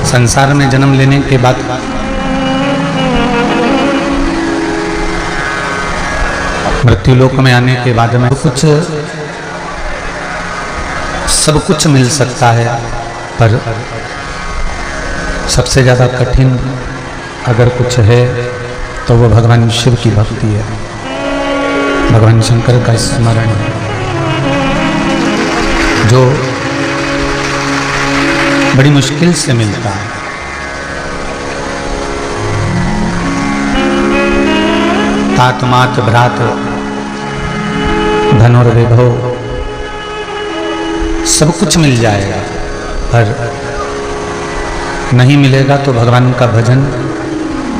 संसार में जन्म लेने के बाद मृत्यु लोक में आने के बाद में सब कुछ मिल सकता है, पर सबसे ज़्यादा कठिन अगर कुछ है तो वो भगवान शिव की भक्ति है, भगवान शंकर का स्मरण है, जो बड़ी मुश्किल से मिलता है। तात मात भ्रात धनुर्विभव सब कुछ मिल जाएगा, पर नहीं मिलेगा तो भगवान का भजन,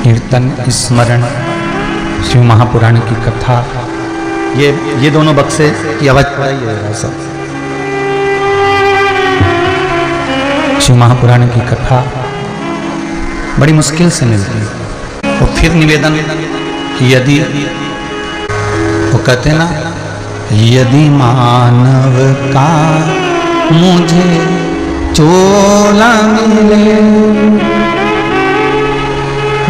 कीर्तन, स्मरण, शिव महापुराण की कथा, ये दोनों बक्से की आवाज पड़ाइएगा सब। शिव महापुराण की कथा बड़ी मुश्किल से मिलती है। और फिर निवेदन कि यदि वो कहते ना, यदि मानव का मुझे चोला मिले,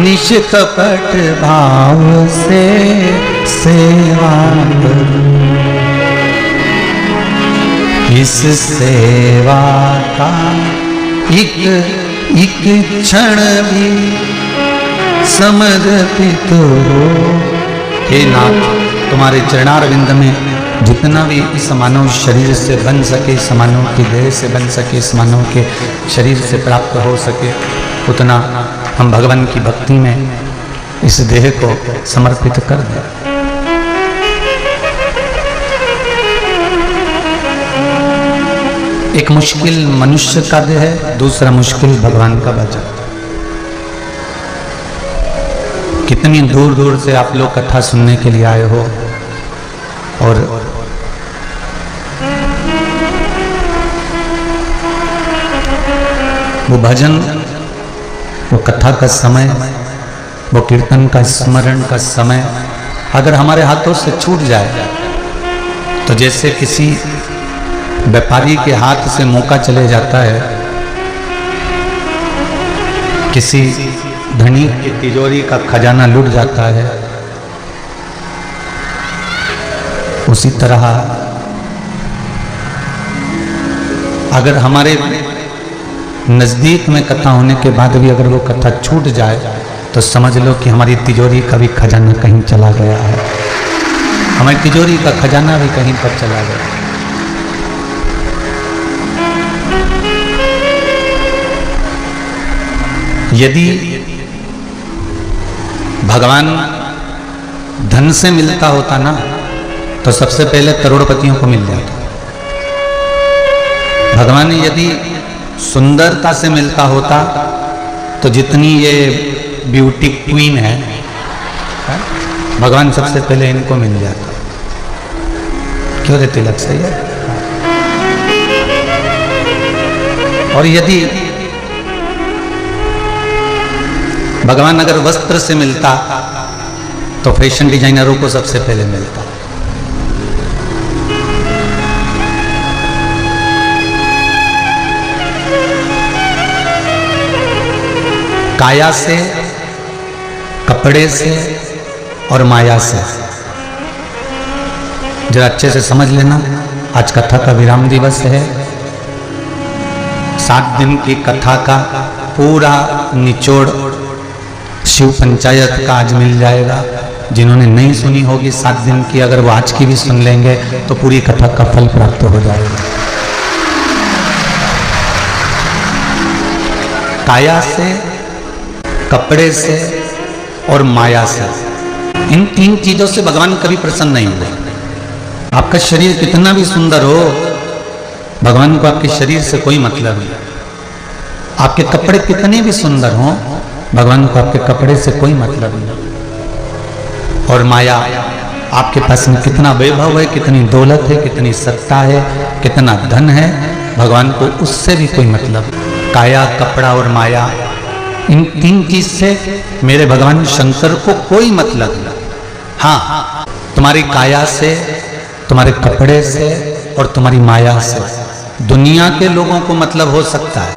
निष्कपट भाव से सेवा इस सेवा का एक क्षण भी समर्पित हो। हे नाथ, तुम्हारे चरणारविंद में जितना भी इस मानव शरीर से बन सके, इस मानव की देह से बन सके, इस मानव के शरीर से प्राप्त हो सके, उतना हम भगवान की भक्ति में इस देह को समर्पित कर दें। एक मुश्किल मनुष्य का देह है, दूसरा मुश्किल भगवान का भजन। कितनी दूर दूर से आप लोग कथा सुनने के लिए आए हो, और वो भजन, वो कथा का समय, वो कीर्तन का स्मरण का समय अगर हमारे हाथों से छूट जाए तो जैसे किसी व्यापारी के हाथ से मौका चले जाता है, किसी धनी की तिजोरी का खजाना लूट जाता है, उसी तरह अगर हमारे नजदीक में कथा होने के बाद भी अगर वो कथा छूट जाए तो समझ लो कि हमारी तिजोरी का भी खजाना कहीं चला गया है, हमारी तिजोरी का खजाना भी कहीं पर चला गया। यदि भगवान धन से मिलता होता ना तो सबसे पहले करोड़पतियों को मिल जाता। भगवान यदि सुंदरता से मिलता होता तो जितनी ये ब्यूटी क्वीन है, भगवान सबसे पहले इनको मिल जाता। क्यों रे तिलक, सही है। और यदि भगवान अगर वस्त्र से मिलता तो फैशन डिजाइनरों को सबसे पहले मिलता। काया से, कपड़े से और माया से। जरा अच्छे से समझ लेना, आज कथा का विराम दिवस है। 7 दिन की कथा का पूरा निचोड़ शिव पंचायत का आज मिल जाएगा। जिन्होंने नहीं सुनी होगी 7 दिन की, अगर वो आज की भी सुन लेंगे तो पूरी कथा का फल प्राप्त हो जाएगा। काया से, कपड़े से और माया से, इन 3 चीजों से भगवान कभी प्रसन्न नहीं हुए। आपका शरीर कितना भी सुंदर हो, भगवान को आपके शरीर से कोई मतलब नहीं। आपके कपड़े कितने भी सुंदर हों, भगवान को आपके कपड़े से कोई मतलब नहीं। और माया, आपके पास में कितना वैभव है, कितनी दौलत है, कितनी सत्ता है, कितना धन है, भगवान को उससे भी कोई मतलब। काया, कपड़ा और माया, इन 3 चीज से मेरे भगवान शंकर को कोई मतलब नहीं। हाँ, तुम्हारी काया से, तुम्हारे कपड़े से और तुम्हारी माया से दुनिया के लोगों को मतलब हो सकता है,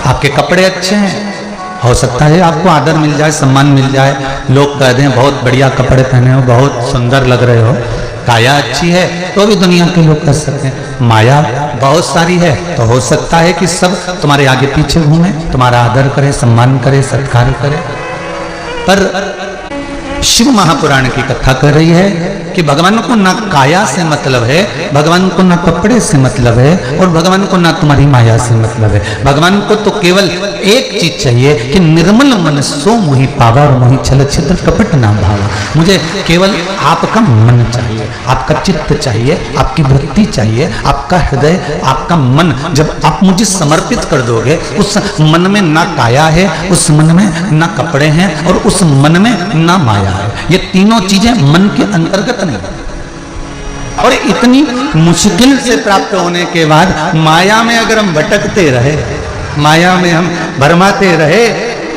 आपके कपड़े अच्छे हैं, हो सकता है आपको आदर मिल जाए, सम्मान मिल जाए, लोग कह दें बहुत बढ़िया कपड़े पहने हो, बहुत सुंदर लग रहे हो। काया अच्छी है तो भी दुनिया के लोग कह सकते हैं। माया बहुत सारी है तो हो सकता है कि सब तुम्हारे आगे पीछे घूमे, तुम्हारा आदर करे, सम्मान करे, सत्कार करे। पर शिव महापुराण की कथा कर रही है कि भगवान को ना काया से मतलब है, भगवान को ना कपड़े से मतलब है, और भगवान को ना तुम्हारी माया से मतलब है। भगवान को तो केवल एक चीज चाहिए कि निर्मल मन सो मोहि पावा और मोहि छल छिद्र कपट ना भावा। मुझे केवल आपका मन चाहिए, आपका चित्त चाहिए, आपकी वृत्ति चाहिए, आपका हृदय, आपका मन। जब आप मुझे समर्पित कर दोगे, उस मन में ना काया है, उस मन में ना कपड़े हैं, और उस मन में ना माया है। ये तीनों चीजें मन के अंतर्गत नहीं। और इतनी मुश्किल से प्राप्त होने के बाद माया में अगर हम भटकते रहे, माया में हम भरमाते रहे,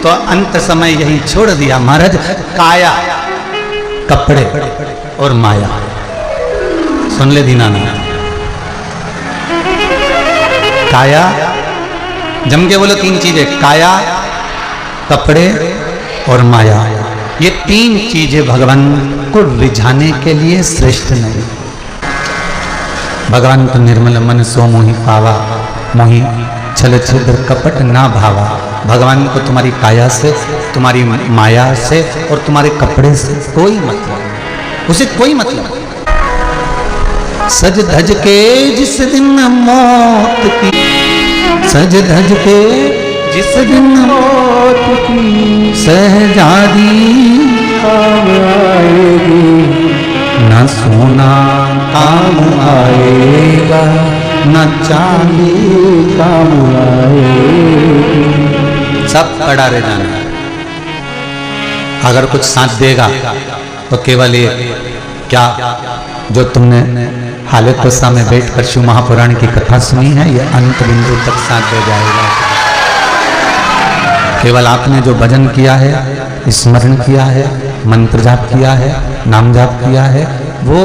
तो अंत समय यही छोड़ दिया महाराज। काया, कपड़े और माया। सुन ले दीनानाथ, काया, जम के बोलो तीन चीजें, काया, कपड़े और माया। ये तीन चीजें भगवान को रिझाने के लिए श्रेष्ठ नहीं। भगवान तो निर्मल मन सो मोहि पावा, मोहि छल छिद्र कपट ना भावा। भगवान को तुम्हारी काया से, तुम्हारी माया से और तुम्हारे कपड़े से कोई मतलब नहीं, उसे कोई मतलब नहीं। सज धज के जिस दिन मौत की, सज धज के जिस दिन मौत की सहजादी काम आएगी, न सोना काम आएगा, न चांदी काम आएगी। सब पड़ा रह जाना। अगर कुछ साथ देगा तो केवल ये क्या, जो तुमने हालत दशा में बैठकर शिव महापुराण की कथा सुनी है, ये अंत बिंदु तक साथ दे जाएगा। केवल आपने जो भजन किया है, स्मरण किया है, मंत्र जाप किया है, नाम जाप किया है, वो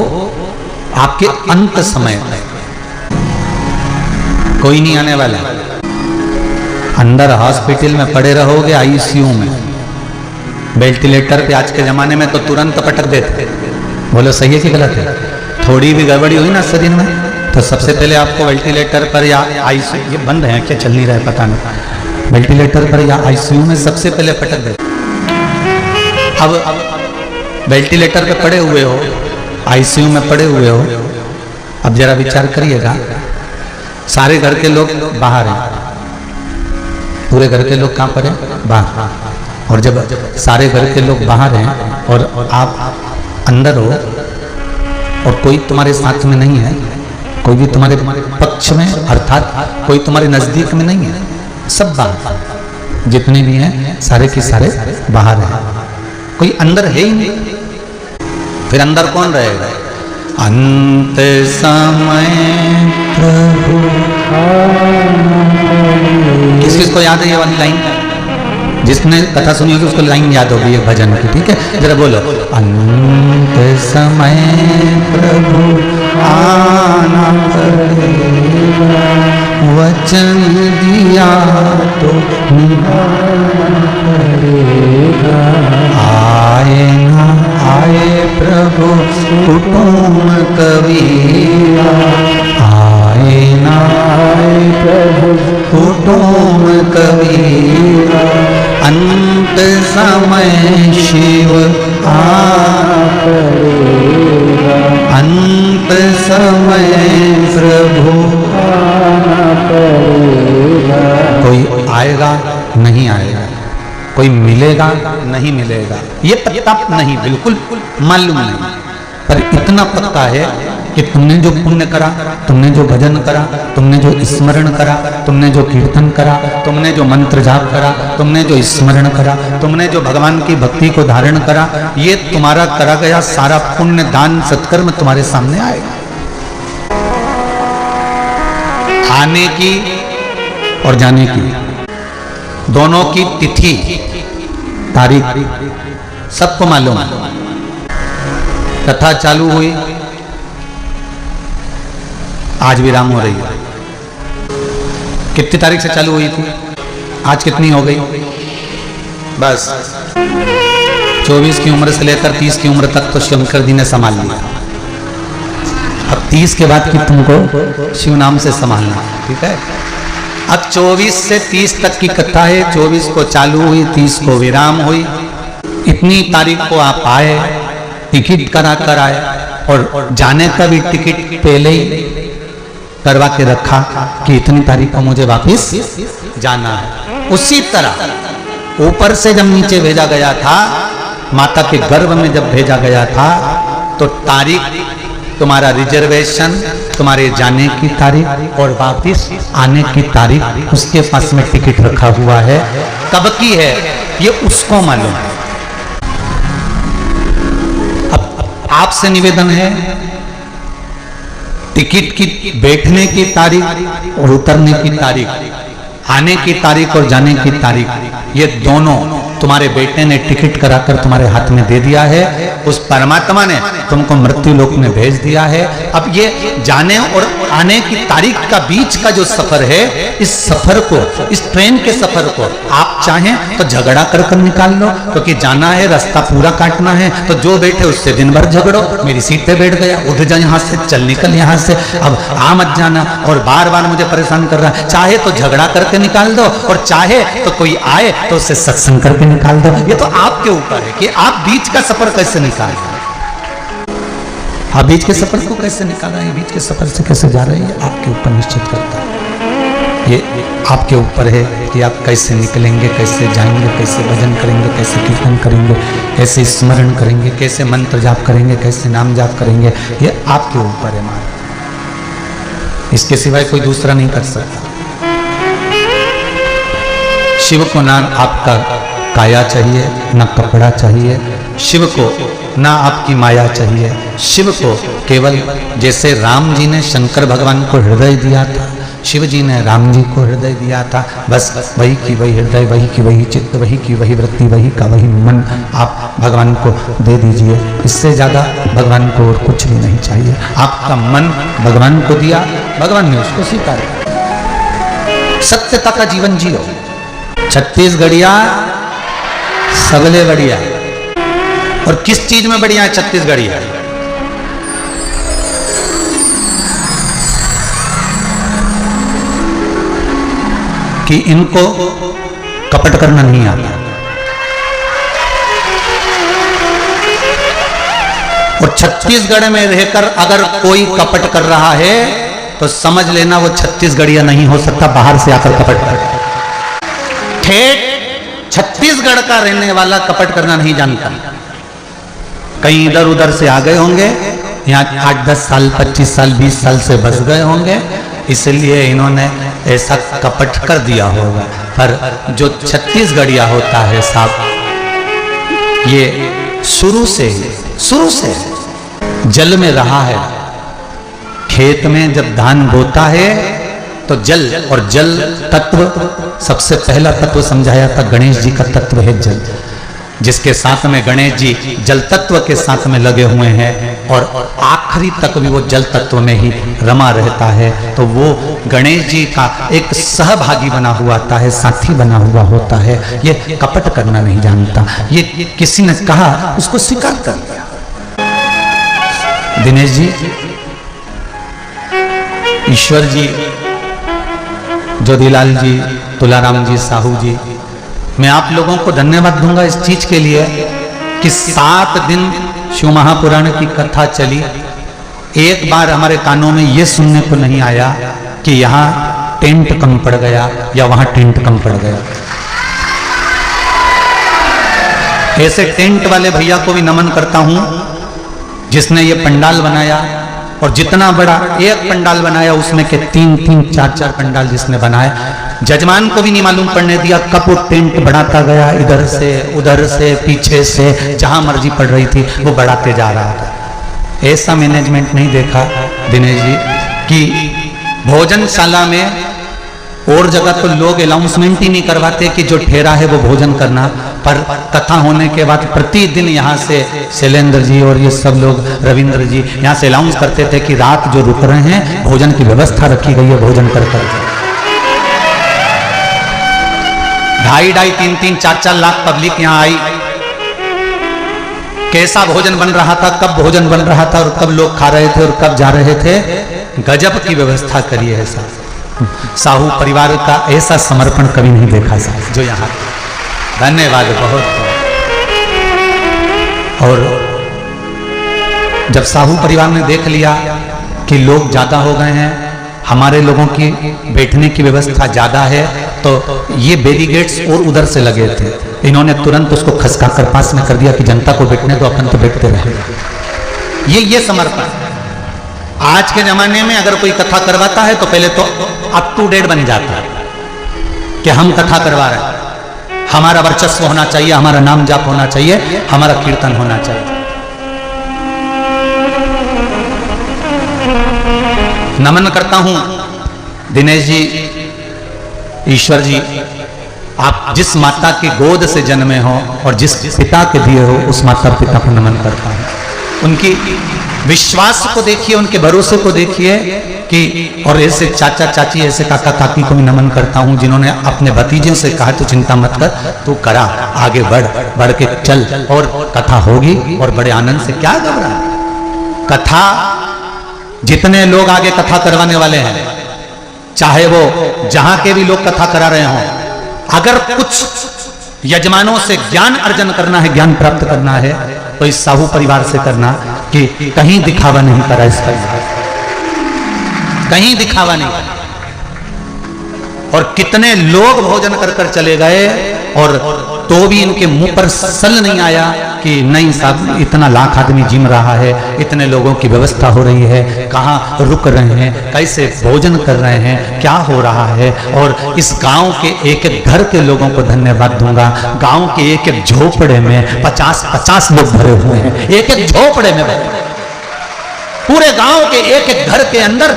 आपके अंत समय है, कोई नहीं आने वाला। अंदर हॉस्पिटल में पड़े रहोगे, आईसीयू में, वेंटिलेटर पे आज के जमाने में तो तुरंत पटक देते। बोलो सही है कि गलत है? थोड़ी भी गड़बड़ी हुई ना शरीर में तो सबसे पहले आपको वेंटिलेटर पर या आईसीयू, ये बंद है क्या, चल नहीं रहा है पता नहीं, वेंटिलेटर पर या आईसीयू में सबसे पहले पटक देते। अब वेंटिलेटर पे पड़े हुए हो, आईसीयू में पड़े हुए हो, अब जरा विचार करिएगा, सारे घर के लोग बाहर हैं, पूरे घर के लोग कहाँ पर हैं? बाहर। और जब सारे घर के लोग बाहर हैं और आप अंदर हो और कोई तुम्हारे साथ में नहीं है, कोई भी तुम्हारे पक्ष में, अर्थात कोई तुम्हारे नजदीक में नहीं है, सब बाहर, जितने भी हैं सारे के सारे बाहर हैं, कोई अंदर है ही नहीं। फिर अंदर कौन रहेगा? अंत समय प्रभु। किस किस को याद है ये वाली लाइन? जिसने कथा सुनी होगी उसको लाइन याद होगी ये भजन की, ठीक है? जरा बोलो, अंत समय प्रभु आना पड़ेगा, वचन दिया तो निभाना पड़ेगा। आए ना आए प्रभु कुटुंब कबीरा, आए ना आए प्रभु कुटुंब कबीरा, अंत समय शिव आना पड़ेगा, अंत समय प्रभु आना पड़ेगा। कोई आएगा नहीं आएगा, कोई मिलेगा नहीं मिलेगा, ये पता नहीं, बिल्कुल मालूम नहीं, पर इतना पता है कि तुमने जो पुण्य करा, तुमने जो भजन करा, तुमने जो स्मरण करा, तुमने जो कीर्तन करा, तुमने जो मंत्र जाप करा, तुमने जो स्मरण करा, तुमने जो भगवान की भक्ति को धारण करा, ये तुम्हारा करा गया सारा पुण्य दान सत्कर्म तुम्हारे सामने आएगा। आने की और जाने की दोनों की तिथि तारीख सबको मालूम है। कथा चालू हुई, आज विराम हो रही है। कितनी तारीख से चालू हुई थी? आज कितनी हो गई? बस 24 की उम्र से लेकर 30 की उम्र तक तो शंकर जी ने संभाल लिया। अब 30 के बाद की तुमको शिव नाम से संभालना, ठीक है। अब 24 से 30 तक की कथा है। 24 को चालू हुई, 30 को विराम हुई। इतनी तारीख को आप आए, टिकट करा कर आए, और जाने का भी टिकट पहले ही करवा के रखा कि इतनी तारीख को मुझे वापस जाना है। उसी तरह ऊपर से जब नीचे भेजा गया था, माता के गर्भ में जब भेजा गया था, तो तारीख, तुम्हारा रिजर्वेशन, तुम्हारे जाने की तारीख और वापस आने की तारीख उसके पास में टिकट रखा हुआ है। कब की है ये उसको मालूम है। अब आपसे निवेदन है, टिकट की बैठने की तारीख और उतरने की तारीख, आने की तारीख और जाने की तारीख, ये दोनों तुम्हारे बेटे ने टिकट कराकर तुम्हारे हाथ में दे दिया है। उस परमात्मा ने तुमको मृत्यु लोक में भेज दिया है। अब ये जाने और आने की तारीख का बीच का जो सफर है, इस सफर को, इस ट्रेन के सफर को आप चाहें तो झगड़ा कर कर निकाल लो, क्योंकि जाना है, रास्ता पूरा काटना है। तो जो बैठे उससे दिन भर झगड़ो, मेरी सीट पे बैठ गया, उठ जा यहाँ से, चल निकल यहाँ से, अब आ मत जाना, और बार बार मुझे परेशान कर रहा है। चाहे तो झगड़ा करके निकाल दो, और चाहे तो कोई आए तो उससे सत्संग करके निकाल दो। ये तो आपके ऊपर है कि आप बीच का सफर कैसे निकाल रहे हैं। आप बीच के सफर को कैसे निकाल रहे हैं, बीच के सफर से कैसे जा रहे हैं, आपके ऊपर निश्चित करता है। ये आपके ऊपर है कि आप कैसे निकलेंगे, कैसे जाएंगे, कैसे भजन करेंगे, कैसे कीर्तन करेंगे, कैसे स्मरण करेंगे, कैसे मंत्र जाप करेंगे, कैसे नाम जाप करेंगे। ये आपके ऊपर है महाराज, इसके सिवाय कोई दूसरा नहीं कर सकता। शिव को ना आपका काया चाहिए, ना कपड़ा चाहिए, शिव को ना आपकी माया चाहिए। शिव को केवल, जैसे राम जी ने शंकर भगवान को हृदय दिया था, शिव जी ने राम जी को हृदय दिया था। बस वही की वही हृदय, वही की वही चित्त, वही की वही वृत्ति, वही का वही मन आप भगवान को दे दीजिए। इससे ज्यादा भगवान को और कुछ भी नहीं चाहिए। आपका मन भगवान को दिया, भगवान ने उसको स्वीकार किया। सत्यता का जीवन जियो। छत्तीसगढ़िया सबले बढ़िया। और किस चीज में बढ़िया है छत्तीसगढ़िया? कि इनको कपट करना नहीं आता। और छत्तीसगढ़ में रहकर अगर कोई कपट कर रहा है तो समझ लेना वो छत्तीसगढ़िया नहीं हो सकता, बाहर से आकर कपट कर। ठेठ छत्तीसगढ़ का रहने वाला कपट करना नहीं जानता। कहीं इधर उधर से आ गए होंगे, यहाँ 8-10 साल, 25 साल, 20 साल से बस गए होंगे, इसलिए इन्होंने ऐसा कपट कर दिया होगा। पर जो छत्तीसगढ़िया होता है साहब, ये शुरू से जल में रहा है। खेत में जब धान बोता है तो जल, और जल तत्व, सबसे पहला तत्व समझाया था गणेश जी का तत्व है जल, जिसके साथ में गणेश जी जल तत्व के साथ में लगे हुए हैं, और आखिरी तक भी वो जल तत्व में ही रमा रहता है। तो वो गणेश जी का एक सहभागी बना हुआ आता है, साथी बना हुआ होता है। ये कपट करना नहीं जानता। ये किसी ने कहा, उसको स्वीकार कर लिया। दिनेश जी, ईश्वर जी, ज्योतिलाल जी, तुलाराम जी, साहू जी, मैं आप लोगों को धन्यवाद दूंगा इस चीज के लिए कि 7 दिन शिव महापुराण की कथा चली। एक बार हमारे कानों में यह सुनने को नहीं आया कि यहाँ टेंट कम पड़ गया या वहां टेंट कम पड़ गया। ऐसे टेंट वाले भैया को भी नमन करता हूं जिसने ये पंडाल बनाया, और जितना बड़ा एक पंडाल बनाया उसमें के 3-3, 4-4 पंडाल जिसने बनाए। जजमान को भी नहीं मालूम पड़ने दिया कब वो टेंट बढ़ाता गया, इधर से उधर से पीछे से जहां मर्जी पड़ रही थी वो बढ़ाते जा रहा था। ऐसा मैनेजमेंट नहीं देखा दिनेश जी कि भोजनशाला में और जगह तो लोग अनाउंसमेंट ही नहीं करवाते कि जो ठहरा है वो भोजन करना, पर कथा होने के बाद प्रतिदिन यहाँ से शैलेंद्र जी और ये सब लोग, रविंद्र जी, यहाँ से अनाउंस करते थे कि रात जो रुक रहे हैं भोजन की व्यवस्था रखी गई है, भोजन कर कर। 2.5 3 4 लाख पब्लिक यहाँ आई, कैसा भोजन बन रहा था, कब भोजन बन रहा था और कब लोग खा रहे थे और कब जा रहे थे। गजब की व्यवस्था करी है साहब। साहू परिवार का ऐसा समर्पण कभी नहीं देखा साहब जो यहाँ। धन्यवाद बहुत। और जब साहू परिवार ने देख लिया कि लोग ज्यादा हो गए हैं, हमारे लोगों की बैठने की व्यवस्था ज्यादा है, तो ये बैरिकेड्स और उधर से लगे थे, इन्होंने तुरंत उसको खसका कर पास में कर दिया कि जनता को बैठने दो, अपन तो बैठते रहे। ये समर्पण। आज के जमाने में अगर कोई कथा करवाता है तो पहले तो अप टू डेट बन जाता है कि हम कथा करवा रहे हैं, हमारा वर्चस्व होना चाहिए, हमारा नाम जाप होना चाहिए, हमारा कीर्तन होना चाहिए। नमन करता हूं दिनेश जी, ईश्वर जी, आप जिस माता की गोद से जन्मे हो और जिस पिता के दिए हो उस माता पिता को नमन करता हूं। उनकी विश्वास को देखिए, उनके भरोसे को देखिए कि, और ऐसे चाचा चाची ऐसे काका काकी को भी नमन करता हूं जिन्होंने अपने भतीजों से कहा तो चिंता मत कर, तू करा, आगे बढ़ के चल और कथा होगी और बड़े आनंद से। क्या घबरा, कथा जितने लोग आगे कथा करवाने वाले हैं, चाहे वो जहां के भी लोग कथा करा रहे हों, अगर कुछ यजमानों से ज्ञान अर्जन करना है, ज्ञान प्राप्त करना है, तो इस साहू परिवार से करना कि कहीं दिखावा नहीं करा, इसका कहीं दिखावा नहीं करा। और कितने लोग भोजन कर कर चले गए और तो भी इनके मुंह पर सल नहीं आया कि नहीं साहब, इतना लाख आदमी जिम रहा है, इतने लोगों की व्यवस्था हो रही है, कहाँ रुक रहे हैं, कैसे भोजन कर रहे हैं, क्या हो रहा है। और इस गांव के एक एक घर के लोगों को धन्यवाद दूंगा। गांव के एक एक झोपड़े में 50-50 लोग भरे हुए हैं, एक एक झोपड़े में भरे, पूरे गांव के एक एक घर के अंदर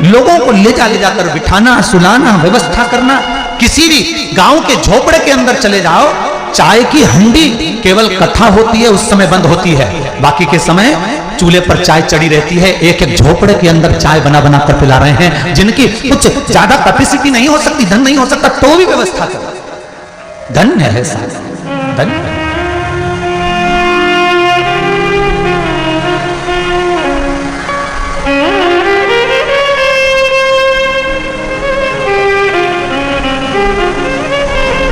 लोगों को ले जाकर बिठाना, सुलाना, व्यवस्था करना। किसी भी गांव के झोपड़े के अंदर चले जाओ, चाय की हंडी केवल कथा होती है उस समय बंद होती है, बाकी के समय चूल्हे पर चाय चढ़ी रहती है। एक एक झोपड़े के अंदर चाय बना बना कर पिला रहे हैं, जिनकी कुछ ज्यादा कैपेसिटी नहीं हो सकती, धन नहीं हो सकता, तो भी व्यवस्था कर। धन्य है साहब, धन्य।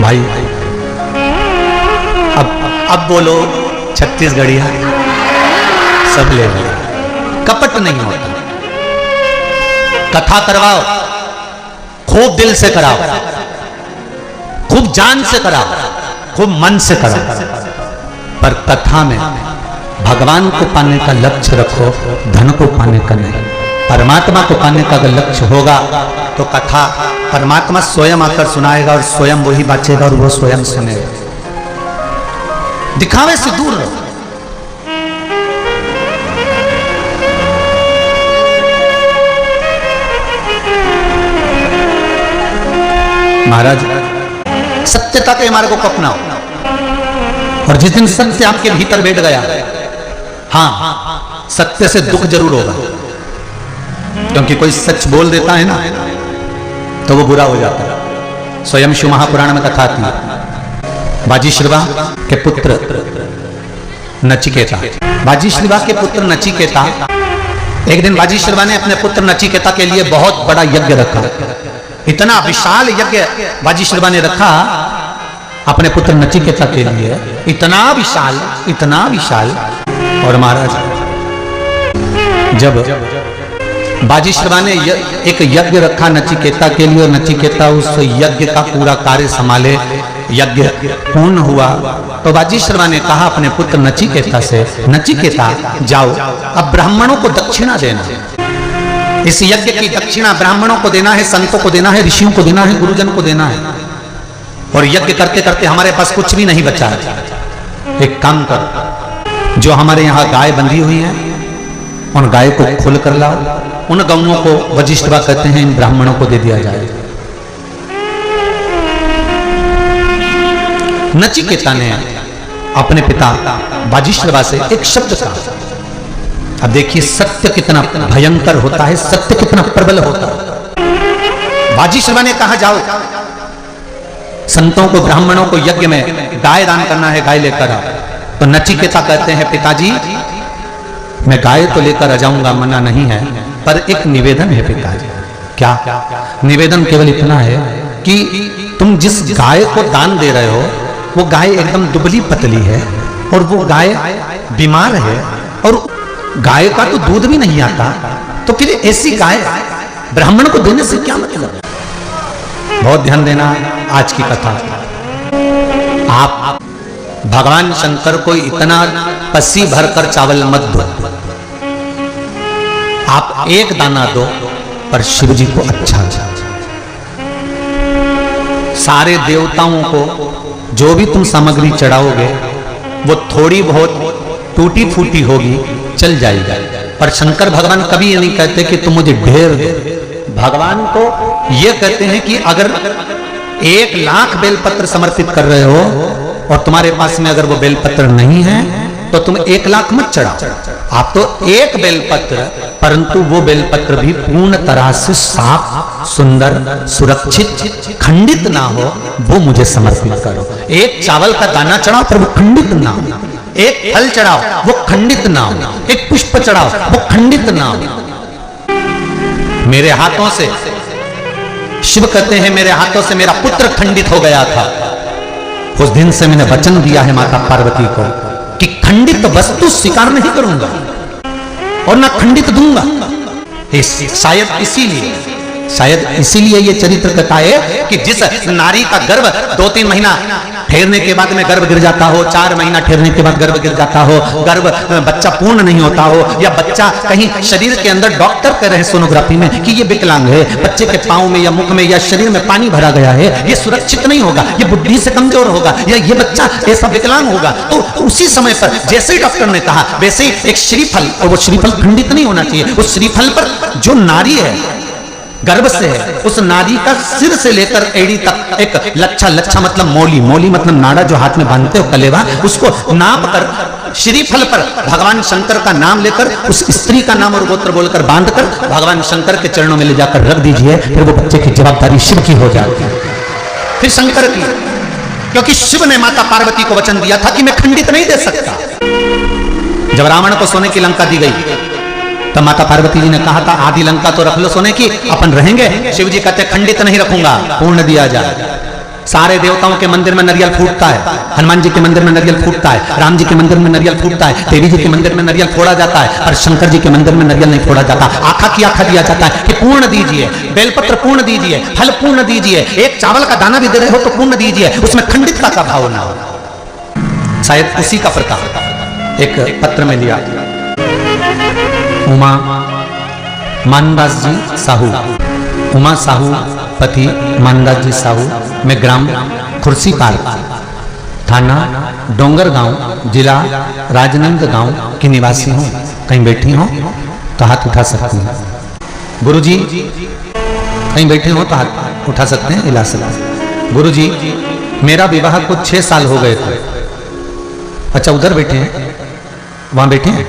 भाई अब बोलो छत्तीसगढ़िया सब ले लो, कपट नहीं होता। कथा करवाओ, खूब दिल से कराओ, खूब जान से कराओ, खूब मन से कराओ, पर कथा में भगवान को पाने का लक्ष्य रखो, धन को पाने का नहीं। परमात्मा को पाने का अगर लक्ष्य होगा तो कथा परमात्मा स्वयं आकर सुनाएगा और स्वयं वही बाचेगा और वो स्वयं सुनेगा। दिखावे से दूर रहो। महाराज, सत्यता के मार्ग को अपनाओ, और जिस दिन सत्य आपके भीतर बैठ गया, हाँ, सत्य से दुख जरूर होगा, क्योंकि कोई सच बोल देता है ना तो वो बुरा हो जाता है। स्वयं शिव महापुराण में कथा थी, बाजीश्रवा के पुत्र नचिकेता। बाजीश्रवा के पुत्र नचिकेता, एक दिन बाजीश्रवा ने अपने पुत्र नचिकेता के लिए बहुत बड़ा यज्ञ रखा। इतना विशाल यज्ञ बाजीश्रवा ने रखा अपने पुत्र नचिकेता के लिए, इतना विशाल, इतना विशाल। और महाराज, जब बाजीश्रवा ने एक यज्ञ रखा नचिकेता के लिए, और नचिकेता उस यज्ञ का पूरा कार्य संभाले, यज्ञ पूर्ण हुआ, तो बाजीश्रवा ने कहा अपने पुत्र नचिकेता से, नचिकेता जाओ, अब ब्राह्मणों को दक्षिणा देना। इस यज्ञ की दक्षिणा ब्राह्मणों को देना है, संतों को देना है, ऋषियों को देना है, गुरुजन को देना है। और यज्ञ करते करते हमारे पास कुछ भी नहीं बचा है। एक काम करो, जो हमारे यहाँ गाय बंधी हुई है उन गाय को खोल कर लाओ, उन गौओं को वजिष्ठवा कहते हैं, इन ब्राह्मणों को दे दिया जाए। नचिकेता ने अपने पिता बाजीश्रवा से एक शब्द कहा। अब देखिए सत्य कितना भयंकर होता है, सत्य कितना प्रबल होता है। बाजीश्रवा ने कहा जाओ, संतों को, ब्राह्मणों को यज्ञ में गाय दान करना है, गाय लेकर आओ। तो नचिकेता कहते हैं पिताजी मैं गाय तो लेकर आ जाऊंगा, मना नहीं है, पर एक निवेदन है पिताजी। क्या निवेदन? केवल इतना है कि तुम जिस गाय को दान दे रहे हो वो गाय एकदम दुबली पतली है और वो गाय बीमार है और गाय का तो दूध भी नहीं आता, तो फिर ऐसी गाय ब्राह्मण को देने से क्या मतलब? बहुत ध्यान देना आज की कथा। आप भगवान शंकर को इतना पसी भरकर चावल मत दो, आप एक दाना दो पर शिव जी को अच्छा दो। सारे देवताओं को जो भी तुम सामग्री चढ़ाओगे वो थोड़ी बहुत टूटी फूटी होगी, चल जाएगा, पर शंकर भगवान कभी ये नहीं कहते कि तुम मुझे ढेर दो। भगवान को ये कहते हैं कि अगर 1,00,000 बेलपत्र समर्पित कर रहे हो और तुम्हारे पास में अगर वो बेलपत्र नहीं है तो तुम 1,00,000 मत चढ़ाओ, आप तो एक बेलपत्र, परंतु वो बेलपत्र भी पूर्ण तरह से साफ, सुंदर, सुरक्षित, खंडित ना हो, वो मुझे समर्पित करो। एक चावल का दाना चढ़ाओ पर वो खंडित ना हो, एक फल चढ़ाओ वो खंडित ना हो, एक पुष्प चढ़ाओ वो खंडित ना हो। मेरे हाथों से, शिव कहते हैं मेरे हाथों से मेरा पुत्र खंडित हो गया था, उस दिन से मैंने वचन दिया है माता पार्वती को कि खंडित वस्तु स्वीकार नहीं करूंगा और ना खंडित दूंगा। शायद इसीलिए ये चरित्र कहता है कि जिस नारी का गर्भ 2-3 महीना ठहरने के बाद में गर्भ गिर जाता हो, 4 महीना ठहरने के बाद गर्भ गिर जाता हो, गर्भ बच्चा पूर्ण नहीं होता हो, या बच्चा कहीं शरीर के अंदर डॉक्टर कह रहे हैं सोनोग्राफी में कि ये विकलांग है, बच्चे के पांव में या मुख में या शरीर में पानी भरा गया है, ये सुरक्षित नहीं होगा, ये बुद्धि से कमजोर होगा, या ये बच्चा ऐसा विकलांग होगा, तो उसी समय पर जैसे ही डॉक्टर ने कहा वैसे ही एक श्रीफल, और वो श्रीफल खंडित नहीं होना चाहिए, उस श्रीफल पर जो नारी है गर्भ से है, उस नारी का सिर से लेकर एड़ी तक एक लच्छा मतलब मौली मतलब नाड़ा जो हाथ में बांधते हो कलेवा, उसको नाप कर श्रीफल पर भगवान शंकर का नाम लेकर उस स्त्री का नाम और गोत्र बोलकर बांधकर भगवान शंकर के चरणों में ले जाकर रख दीजिए, फिर वो बच्चे की जवाबदारी शिव की हो जाती है, फिर शंकर की, क्योंकि शिव ने माता पार्वती को वचन दिया था कि मैं खंडित नहीं दे सकता। जब रावण को सोने की लंका दी गई तो माता पार्वती जी ने कहा था आधी लंका तो रख लो सोने की, अपन रहेंगे। शिव जी कहते खंडित नहीं रखूंगा, पूर्ण दिया जाए। सारे देवताओं के मंदिर में नारियल फूटता है, हनुमान जी के मंदिर में नारियल फूटता है, राम जी के मंदिर में नारियल फूटता है, देवी जी के मंदिर में नारियल फोड़ा जाता है, और शंकर जी के मंदिर में नारियल नहीं फोड़ा जाता। आखा की आखा दिया जाता है कि पूर्ण दीजिए, बेलपत्र पूर्ण दीजिए, फल पूर्ण दीजिए, एक चावल का दाना भी दे रहे हो तो पूर्ण दीजिए, उसमें खंडितता का भाव ना हो। शायद उसी का प्रताप एक पत्र में लिया। उमा मानदास जी साहू, उमा साहू पति मानदास जी साहू, मैं ग्राम खुर्सीपार, थाना डोंगर गांव, जिला राजनांदगांव की निवासी हूँ। कहीं बैठी हो तो हाथ उठा सकती हैं। गुरुजी कहीं बैठे हो तो हाथ उठा सकते हैं, हिला सकते हैं। गुरुजी मेरा विवाह को 6 साल हो गए थे। अच्छा उधर बैठे हैं, वहां बैठे हैं,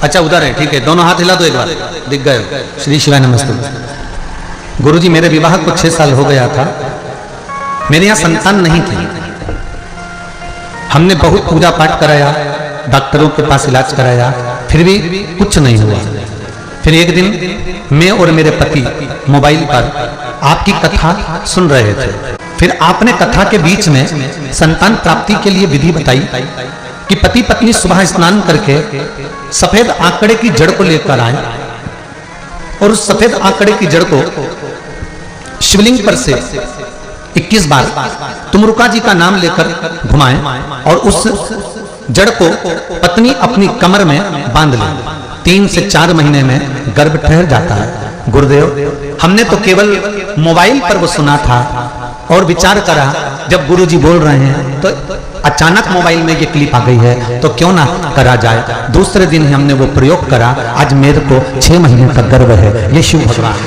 अच्छा उधर है, ठीक है, दोनों हाथ हिला दो एक बार, दिख गए। श्री शिवाय नमस्ते। गुरुजी मेरे विवाह को 6 साल हो गया था, मेरे यहाँ संतान नहीं थी। हमने बहुत पूजा पाठ कराया, डॉक्टरों के पास इलाज कराया, फिर भी कुछ नहीं हुआ। फिर एक दिन मैं और मेरे पति मोबाइल पर आपकी कथा सुन रहे थे। फिर आपने कथा के बीच में संतान प्राप्ति के लिए विधि बताई कि पति पत्नी सुबह स्नान करके सफेद आंकड़े की जड़ को लेकर आए और उस सफेद आंकड़े की जड़ को शिवलिंग पर से 21 बार तुमरुका जी का नाम लेकर घुमाएं और उस जड़ को पत्नी अपनी कमर में बांध ले। 3 से 4 महीने में गर्भ ठहर जाता है। गुरुदेव हमने तो केवल मोबाइल पर वो सुना था और विचार करा, जब गुरुजी बोल रहे हैं तो अचानक मोबाइल में ये क्लिप आ गई है तो क्यों ना करा जाए। दूसरे दिन ही हमने वो प्रयोग करा। आज मेरे को 6 महीने का गर्भ है। ये शिव भगवान।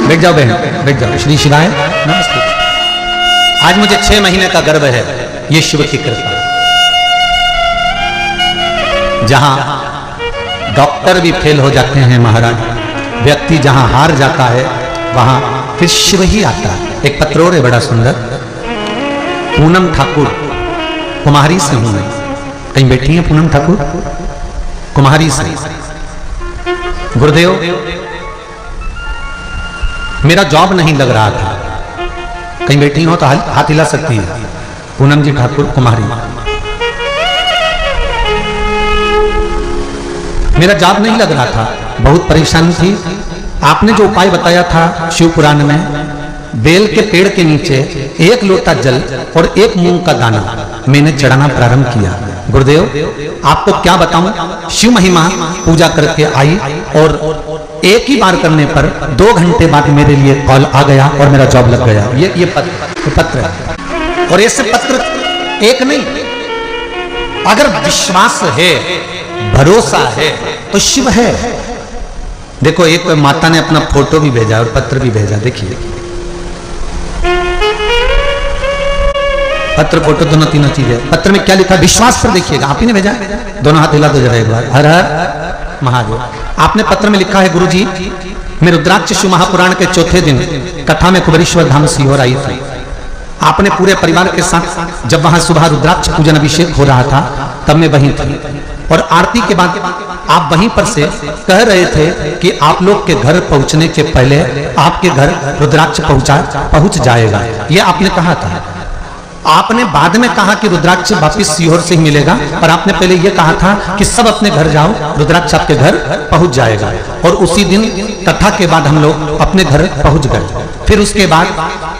बैठ जाओ बहन, बैठ जाओ। श्री शिवाय नमस्ते। आज मुझे 6 महीने का गर्भ है, ये शिव की कृपा। जहां डॉक्टर भी फेल हो जाते हैं महाराज, व्यक्ति जहां हार जाता है वहां फिर शिव ही आता है। एक पत्र और है बड़ा सुंदर, पूनम ठाकुर, कुम्हारी से हूं मैं। कहीं बैठी है पूनम ठाकुर, कुम्हारी से। गुरुदेव, मेरा जॉब नहीं लग रहा था। कहीं बैठी हो तो हाथ हिला सकती है। पूनम जी ठाकुर, कुम्हारी। मेरा जॉब नहीं लग रहा था, बहुत परेशानी थी। आपने जो उपाय बताया था शिव पुराण में, बेल के पेड़ के नीचे 1 लोटा जल और 1 मूंग का दाना मैंने चढ़ाना प्रारंभ किया। गुरुदेव, आपको क्या बताऊं, शिव महिमा पूजा करके आई और एक ही बार करने पर 2 घंटे बाद मेरे लिए कॉल आ गया और मेरा जॉब लग गया। ये पत्र है। और ऐसे पत्र एक नहीं, अगर विश्वास है, भरोसा है तो शिव है। देखो, एक माता ने अपना फोटो भी भेजा और पत्र भी भेजा। देखिए, पत्र फोटो दोनों तीनों चीजें। पत्र में क्या लिखा, विश्वास पर देखिएगा। आप ही ने भेजा, दोनों हाथ हिला दो जरा एक बार। हर हर महादेव। आपने पत्र में लिखा है, गुरुजी, मैं रुद्राक्ष शिव महापुराण के 4थे दिन कथा में कुबेरेश्वर धाम सीहोर आई थी। आपने पूरे परिवार के साथ, जब वहां सुबह रुद्राक्ष पूजन अभिषेक हो रहा था, तब मैं वहीं थी। और आरती के बाद आप वहीं पर से कह रहे थे कि आप लोग के घर पहुंचने के पहले आपके घर रुद्राक्ष पहुंच जाएगा। ये आपने कहा था। आपने बाद में कहा कि रुद्राक्ष वापिस सीहोर से ही मिलेगा, पर आपने पहले यह कहा था कि सब अपने घर जाओ, रुद्राक्ष आपके घर पहुंच जाएगा। और उसी दिन कथा के बाद हम लोग अपने घर पहुंच गए। फिर उसके बाद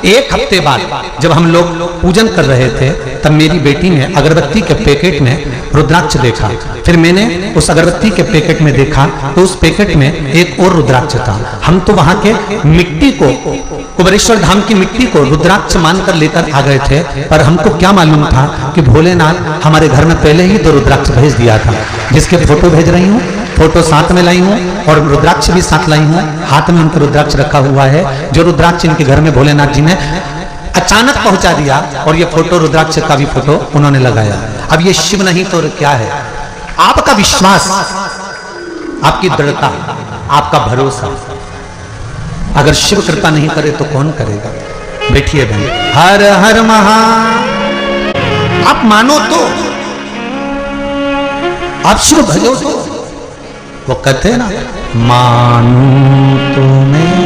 1 हफ्ते बाद जब हम लोग पूजन कर रहे थे, तब मेरी बेटी ने अगरबत्ती के पैकेट में रुद्राक्ष देखा। फिर मैंने उस अगरबत्ती के पैकेट में देखा तो उस पैकेट में एक और रुद्राक्ष था। हम तो वहां के मिट्टी को, कुबेरेश्वर धाम की मिट्टी को रुद्राक्ष मानकर लेकर आ गए थे, पर हमको क्या मालूम था कि भोलेनाथ हमारे घर में पहले ही 2 रुद्राक्ष भेज दिया था, जिसके फोटो भेज रही हूँ। फोटो साथ में लाई हूँ और रुद्राक्ष भी साथ लाई हूँ। हाथ में उनका रुद्राक्ष रखा हुआ है, जो रुद्राक्ष इनके घर में भोलेनाथ जी ने अचानक पहुंचा दिया। और ये फोटो, रुद्राक्ष का भी फोटो उन्होंने लगाया। अब ये शिव नहीं तो क्या है? आपका विश्वास, आपकी दृढ़ता, आपका भरोसा। अगर शिव कृपा नहीं करे तो कौन करेगा? बैठिए बहन। हर हर महा। आप मानो तो, आप शिव भजो तो। वो कहते हैं ना, मानू तो मैं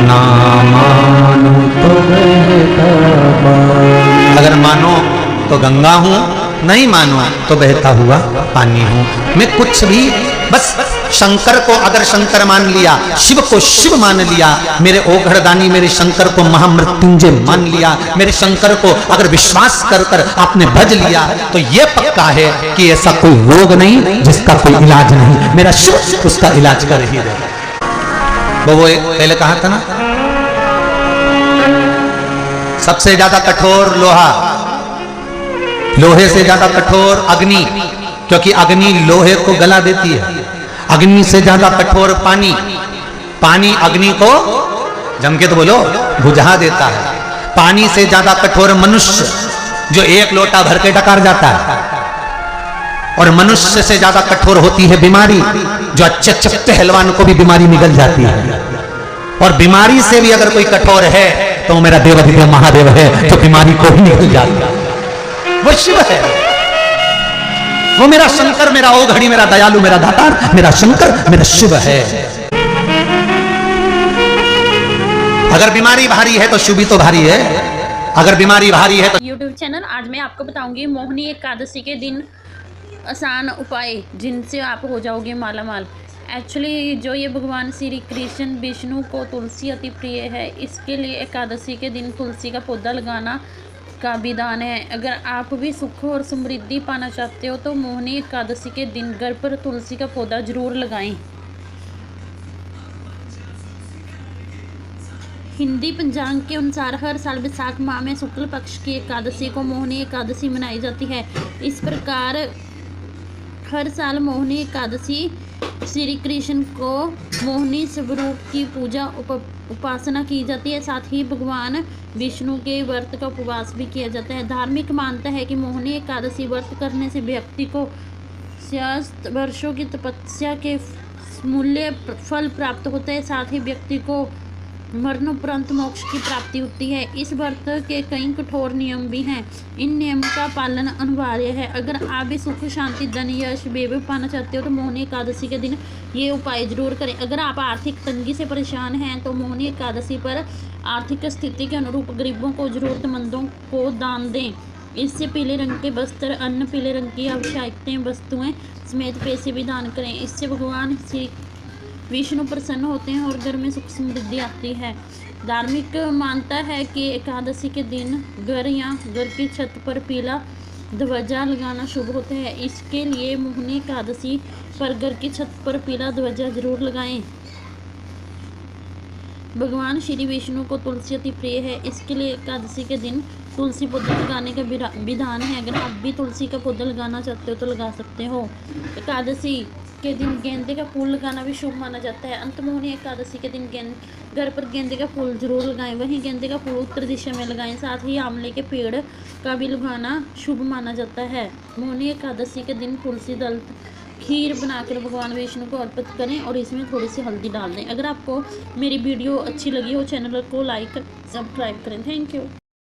ना मानू तो बहता। अगर मानो तो गंगा हूं, नहीं मानो तो बहता हुआ पानी हूं। मैं कुछ भी, बस शंकर को अगर शंकर मान लिया, शिव को शिव मान लिया, मेरे ओघड़दानी मेरे शंकर को महामृत्युंजय मान लिया, मेरे शंकर को अगर विश्वास कर कर आपने भज लिया, तो यह पक्का है कि ऐसा कोई रोग नहीं जिसका कोई इलाज नहीं। मेरा शिव उसका इलाज कर ही देगा। वो एक पहले कहा था ना, सबसे ज्यादा कठोर लोहा, लोहे से ज्यादा कठोर अग्नि, क्योंकि अग्नि लोहे को गला देती है। अग्नि से ज्यादा कठोर पानी, पानी अग्नि को, जम के तो बोलो, बुझा देता है। पानी से ज्यादा कठोर मनुष्य, जो 1 लोटा भर के डकार जाता है। और मनुष्य से ज्यादा कठोर होती है बीमारी, जो अच्छे अच्छे पहलवान को भी बीमारी निकल जाती है। और बीमारी से भी अगर कोई कठोर है तो मेरा देवाधिदेव महादेव है, जो बीमारी को भी निकल जाता है। वो शिव है, वो मेरा शंकर, मेरा ओघड़ी, मेरा दयालु, मेरा दातार, मेरा शंकर, मेरा शिव है। अगर बीमारी भारी है तो शिव भी तो भारी है। अगर बीमारी भारी है तो YouTube चैनल। आज मैं आपको बताऊंगी मोहिनी एकादशी के दिन आसान उपाय जिनसे आप हो जाओगे माला माल। एक्चुअली जो ये भगवान श्री कृष्ण विष्णु को तुलसी अति प्रिय है, इसके लिए एकादशी के दिन तुलसी का पौधा लगाना का विधान है। अगर आप भी सुख और समृद्धि पाना चाहते हो तो मोहिनी एकादशी के दिन घर पर तुलसी का पौधा जरूर लगाएं। हिंदी पंचांग के अनुसार हर साल वैशाख माह में शुक्ल पक्ष की एकादशी को मोहिनी एकादशी मनाई जाती है। इस प्रकार हर साल मोहिनी एकादशी श्री कृष्ण को मोहिनी स्वरूप की पूजा उपासना की जाती है। साथ ही भगवान विष्णु के व्रत का उपवास भी किया जाता है। धार्मिक मानता है कि मोहिनी एकादशी व्रत करने से व्यक्ति को 66 वर्षों की तपस्या के मूल्य फल प्राप्त होता है, साथ ही व्यक्ति को मरणोपरांत मोक्ष की प्राप्ति होती है। इस व्रत के कई कठोर नियम भी हैं। इन नियम का पालन अनिवार्य है। अगर आप भी सुख, शांति, धन, यश, वैभव पाना चाहते हो तो मोहिनी एकादशी के दिन ये उपाय जरूर करें। अगर आप आर्थिक तंगी से परेशान हैं तो मोहिनी एकादशी पर आर्थिक स्थिति के अनुरूप गरीबों को, जरूरतमंदों को दान दें। इससे पीले रंग के वस्त्र, अन्न, पीले रंग की आवश्यकताएं वस्तुएं समेत पैसे भी दान करें। इससे भगवान श्री विष्णु प्रसन्न होते हैं और घर में सुख समृद्धि आती है। धार्मिक मान्यता है कि एकादशी के दिन घर या घर की छत पर पीला ध्वजा लगाना शुभ होता है। इसके लिए मोहिनी एकादशी पर घर की छत पर पीला ध्वजा जरूर लगाएं। भगवान श्री विष्णु को तुलसी अति प्रिय है, इसके लिए एकादशी के दिन तुलसी पौधा लगाने का विधान है। अगर आप भी तुलसी का पौधा लगाना चाहते हो तो लगा सकते हो। एकादशी के दिन गेंदे का फूल लगाना भी शुभ माना जाता है। अंत मोहिनी एकादशी के दिन घर पर गेंदे का फूल जरूर लगाएं। वहीं गेंदे का फूल उत्तर दिशा में लगाएं। साथ ही आंवले के पेड़ का भी लगाना शुभ माना जाता है। मोहिनी एकादशी के दिन तुलसी दल खीर बनाकर भगवान विष्णु को अर्पित करें और इसमें थोड़ी सी हल्दी डाल दें। अगर आपको मेरी वीडियो अच्छी लगी हो, चैनल को लाइक सब्सक्राइब करें। Thank you.